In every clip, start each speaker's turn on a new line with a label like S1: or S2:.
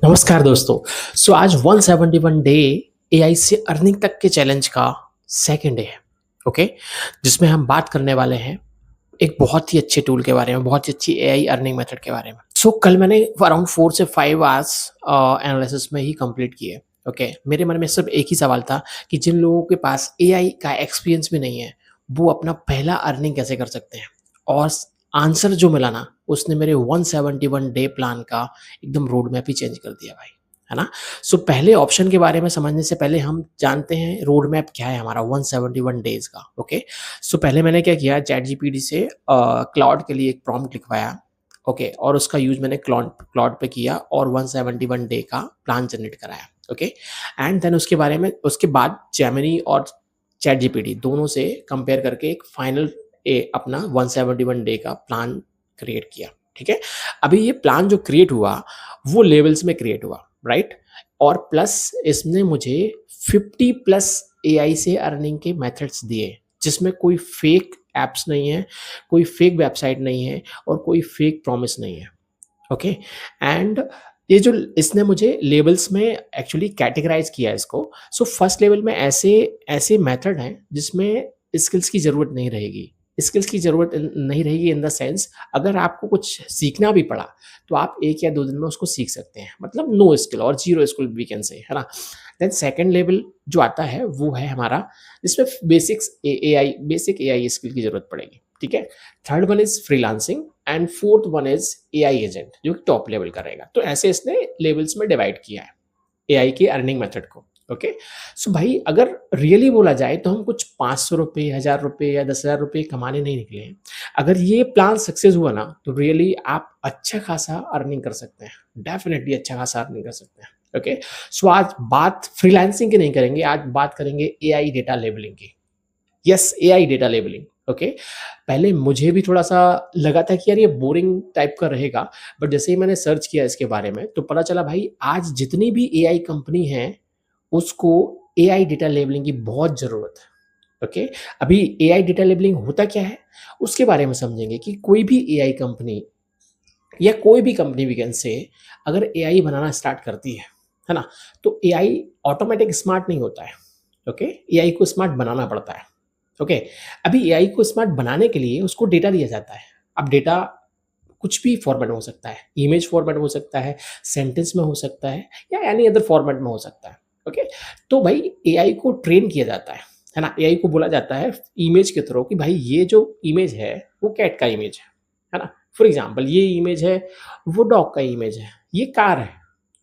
S1: नमस्कार दोस्तों। आज 171 डे एआई से अर्निंग तक के चैलेंज का सेकंड डे है। ओके, जिसमें हम बात करने वाले हैं एक बहुत ही अच्छे टूल के बारे में, बहुत ही अच्छी एआई अर्निंग मेथड के बारे में। कल मैंने अराउंड 4 से 5 आवर्स एनालिसिस में ही कंप्लीट किए। ओके, मेरे मन में सिर्फ एक ही सवाल था कि जिन लोगों के पास एआई का एक्सपीरियंस भी नहीं है, वो अपना पहला अर्निंग कैसे कर सकते हैं? और आंसर जो मिला ना, उसने मेरे 171 डे प्लान का एकदम रोड मैप ही चेंज कर दिया भाई, है ना? पहले ऑप्शन के बारे में समझने से पहले हम जानते हैं रोड मैप क्या है हमारा 171 डेज़ का। ओके, पहले मैंने क्या किया, चैट जीपीटी से क्लाउड के लिए एक प्रॉम्प्ट लिखवाया। ओके, और उसका यूज़ मैंने क्लाउड क्लाउड पे किया और 171 डे का प्लान जनरेट कराया। ओके, एंड देन उसके बाद जेमिनी और चैट जीपीटी दोनों से कंपेयर करके एक फाइनल अपना 171 डे का प्लान क्रिएट किया। ठीक है, अभी ये प्लान जो क्रिएट हुआ वो लेवल्स में क्रिएट हुआ, राइट? और प्लस इसने मुझे 50 प्लस एआई से अर्निंग के मेथड्स दिए, जिसमें कोई फेक एप्स नहीं है, कोई फेक वेबसाइट नहीं है और कोई फेक प्रॉमिस नहीं है। ओके, एंड ये जो इसने मुझे लेवल्स में एक्चुअली कैटेगराइज किया है इसको। फर्स्ट लेवल में ऐसे ऐसे मेथड हैं जिसमें स्किल्स की ज़रूरत नहीं रहेगी। स्किल्स की ज़रूरत नहीं रहेगी इन द सेंस, अगर आपको कुछ सीखना भी पड़ा तो आप 1 या 2 दिन में उसको सीख सकते हैं, मतलब नो स्किल और zero skill we can say, है ना? देन सेकंड लेवल जो आता है वो है हमारा, जिसमें बेसिक एआई स्किल की ज़रूरत पड़ेगी। ठीक है, third one is freelancing and fourth one is AI agent, जो कि टॉप लेवल का रहेगा। तो ऐसे इसने लेवल्स में डिवाइड किया है एआई की अर्निंग मेथड को। ओके, भाई अगर रियली बोला जाए तो हम कुछ 500 रुपये, 1000 रुपये या 10,000 रुपये कमाने नहीं निकले हैं। अगर ये प्लान सक्सेस हुआ ना, तो रियली आप अच्छा खासा अर्निंग कर सकते हैं, डेफिनेटली अच्छा खासा अर्निंग कर सकते हैं। ओके, आज बात फ्रीलांसिंग की नहीं करेंगे, आज बात करेंगे एआई डेटा लेबलिंग की। Yes, AI data labelling. Okay, पहले मुझे भी थोड़ा-सा लगा था कि यार ये बोरिंग टाइप का रहेगा, बट जैसे ही मैंने सर्च किया इसके बारे में तो पता चला भाई आज जितनी भी एआई कंपनी है, उसको एआई डेटा लेबलिंग की बहुत ज़रूरत है। ओके, अभी एआई डेटा लेबलिंग होता क्या है, उसके बारे में समझेंगे कि कोई भी एआई कंपनी या कोई भी कंपनी वी कैन से, अगर एआई बनाना स्टार्ट करती है ना? तो एआई ऑटोमैटिक स्मार्ट नहीं होता है। ओके, एआई को स्मार्ट बनाना पड़ता है। ओके, अभी एआई को स्मार्ट बनाने के लिए उसको डेटा दिया जाता है। अब डेटा कुछ भी फॉर्मेट में हो सकता है, इमेज फॉर्मेट में हो सकता है, सेंटेंस में हो सकता है या एनी अदर फॉर्मेट में हो सकता है। ओके, तो भाई एआई को ट्रेन किया जाता है ना? एआई को बोला जाता है इमेज के थ्रू कि भाई ये जो इमेज है वो कैट का इमेज है ना? फॉर एग्जांपल ये इमेज है, वो डॉग का इमेज है, ये कार है।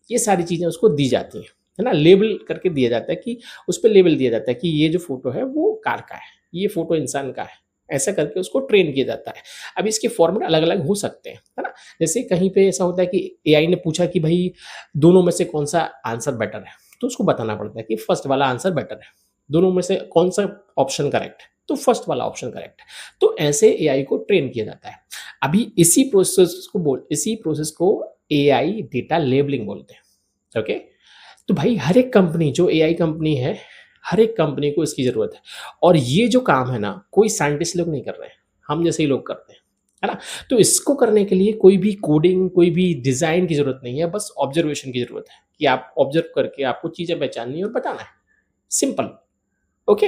S1: ये सारी चीज़ें उसको दी जाती हैं, है ना? लेबल करके दिया जाता है कि उस पे लेबल दिया जाता है कि ये जो फ़ोटो है वो कार का है, ये फ़ोटो इंसान का है। ऐसा करके उसको ट्रेन किया जाता है। अब इसके फॉर्मेट अलग-अलग हो सकते हैं, है ना? जैसे कहीं पे ऐसा होता है कि एआई ने पूछा कि भई दोनों में से कौन-सा आंसर बेटर है? तो उसको बताना पड़ता है कि फर्स्ट वाला आंसर बेटर है। दोनों में से कौन-सा ऑप्शन करेक्ट है? तो फर्स्ट वाला ऑप्शन करेक्ट है। तो ऐसे एआई को ट्रेन किया जाता है। अभी इसी प्रोसेस को एआई डेटा लेबलिंग बोलते हैं। ओके, तो भाई हर एक कंपनी जो एआई कंपनी है, हर एक कंपनी को इसकी ज़रूरत है और ये जो काम है ना, कोई साइंटिस्ट लोग नहीं कर रहे हैं, हम जैसे ही लोग करते हैं, है ना? तो इसको करने के लिए कोई भी कोडिंग, कोई भी डिज़ाइन की ज़रूरत नहीं है, बस ऑब्जर्वेशन की ज़रूरत है कि आप ऑब्जर्व करके आपको चीज़ें पहचाननी है और बताना है, सिंपल। ओके,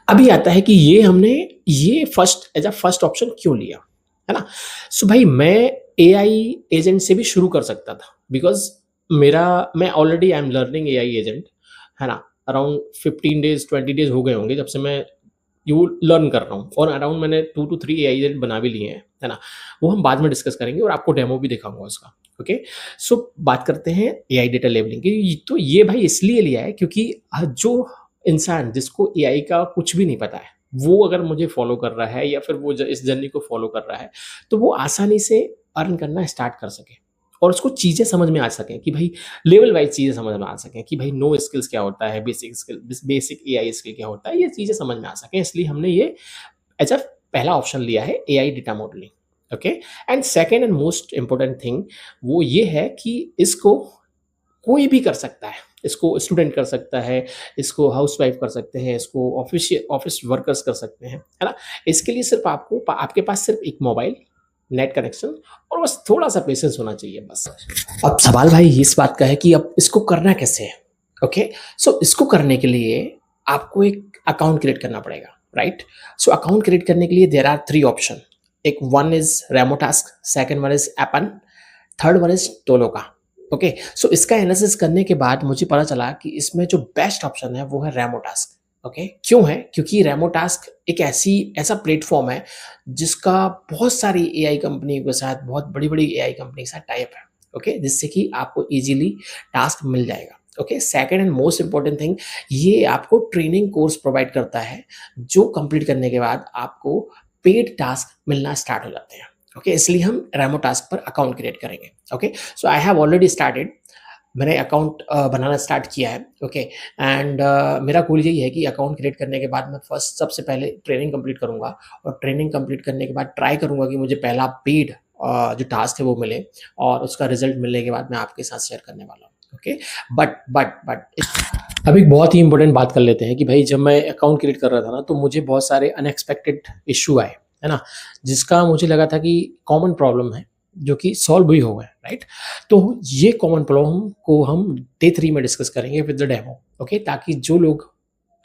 S1: अभी आता है कि ये हमने ये फर्स्ट ऑप्शन क्यों लिया, है ना? भाई मैं एआई एजेंट से भी शुरू कर सकता था, बिकॉज़ मैं already I am learning AI agent, है ना? अराउंड 15 डेज़ 20 डेज़ हो गए होंगे जब से मैं ये लर्न कर रहा हूँ और अराउंड मैंने 2 टू 3 एआई एजेंट बना भी लिए हैं, है ना? वो हम बाद में डिस्कस करेंगे और आपको डेमो भी दिखाऊँगा उसका। ओके, बात करते हैं एआई डेटा लेबलिंग की। तो ये भाई इसलिए लिया है क्योंकि जो इंसान जिसको एआई का कुछ भी नहीं पता है, वो अगर मुझे फ़ॉलो कर रहा है या फिर वो इस जर्नी को फ़ॉलो कर रहा है, तो वो आसानी से अर्न करना स्टार्ट कर सके और उसको चीज़ें समझ में आ सकें कि भाई लेवल वाइज़ चीज़ें समझ में आ सकें कि भाई नो स्किल्स क्या होता है, बेसिक एआई स्किल क्या होता है, ये चीज़ें समझ में आ सकें। इसलिए हमने ये एज़ अ पहला ऑप्शन लिया है AI data modelling. Okay, and second and most important thing वो ये है कि इसको कोई भी कर सकता है। इसको स्टूडेंट कर सकता है, इसको हाउसवाइफ़ कर सकते हैं, इसको ऑफ़िस वर्कर्स कर सकते हैं, है ना? इसके लिए सिर्फ़ आपके पास सिर्फ़ एक मोबाइल, नेट कनेक्शन और बस थोड़ा-सा पेशेंस होना चाहिए बस। अब सवाल भाई इस बात का है कि अब इसको करना कैसे है? ओके, सो इसको करने के लिए आपको एक अकाउंट क्रिएट करना पड़ेगा, राइट? सो अकाउंट क्रिएट करने के लिए देयर आर 3 ऑप्शन। एक one is Remotasks, second one is Appen, third one is Toloka. Okay, so इसका एनालिसिस करने के बाद मुझे पता चला कि इसमें जो बेस्ट ऑप्शन है वो है रेमोटास्क। ओके, क्यों है? क्योंकि रेमोटास्क एक ऐसा प्लेटफ़ॉर्म है जिसका बहुत सारी एआई कंपनियों के साथ, बहुत बड़ी-बड़ी एआई कंपनी के साथ टाई अप है। ओके, जिससे कि आपको ईज़िली टास्क मिल जाएगा। Okay, second and most important thing, ये आपको ट्रेनिंग कोर्स प्रोवाइड करता है, जो कंप्लीट करने के बाद आपको पेड टास्क मिलना स्टार्ट हो जाते हैं। ओके, इसलिए हम रेमो टास्क पर अकाउंट क्रिएट करेंगे। Okay, so I have already started, मैंने अकाउंट बनाना स्टार्ट किया है। ओके, एंड मेरा गोल यही है कि अकाउंट क्रिएट करने के बाद मैं फर्स्ट सबसे पहले ट्रेनिंग कंप्लीट करूँगा और ट्रेनिंग कंप्लीट करने के बाद ट्राई करूँगा कि मुझे पहला पेड जो टास्क है वो मिले और उसका रिजल्ट मिलने के बाद मैं आपके साथ शेयर करने वाला हूँ। ओके, बट अब एक बहुत ही इंपॉर्टेंट बात कर लेते हैं कि भाई जब मैं अकाउंट क्रिएट कर रहा था ना, तो मुझे बहुत सारे अनएक्सपेक्टेड इश्यू आए, है ना? जिसका मुझे लगा था कि कॉमन प्रॉब्लम है, जो कि सॉल्व भी हो गए, राइट? तो ये कॉमन प्रॉब्लम को हम डे 3 में डिस्कस करेंगे विद द डेमो। ओके, ताकि जो लोग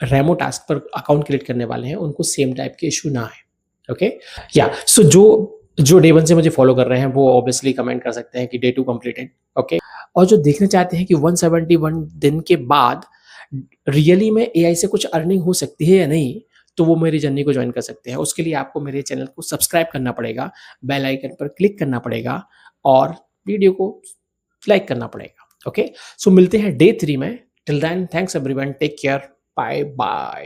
S1: रेमो टास्क पर अकाउंट क्रिएट करने वाले हैं, उनको सेम टाइप के इश्यू ना आए। ओके, या सो जो जो डे 1 से मुझे फॉलो कर रहे हैं, वो ऑब्वियसली कमेंट कर सकते हैं कि डे 2 कंप्लीटेड। ओके, और जो देखना चाहते हैं कि 171 दिन के बाद रियली में एआई से कुछ अर्निंग हो सकती है या नहीं, तो वो मेरी जर्नी को जॉइन कर सकते हैं। उसके लिए आपको मेरे चैनल को सब्सक्राइब करना पड़ेगा, बेल आइकन पर क्लिक करना पड़ेगा और वीडियो को लाइक करना पड़ेगा। ओके, सो मिलते हैं डे 3 में। Till then thanks everyone, take care, bye bye.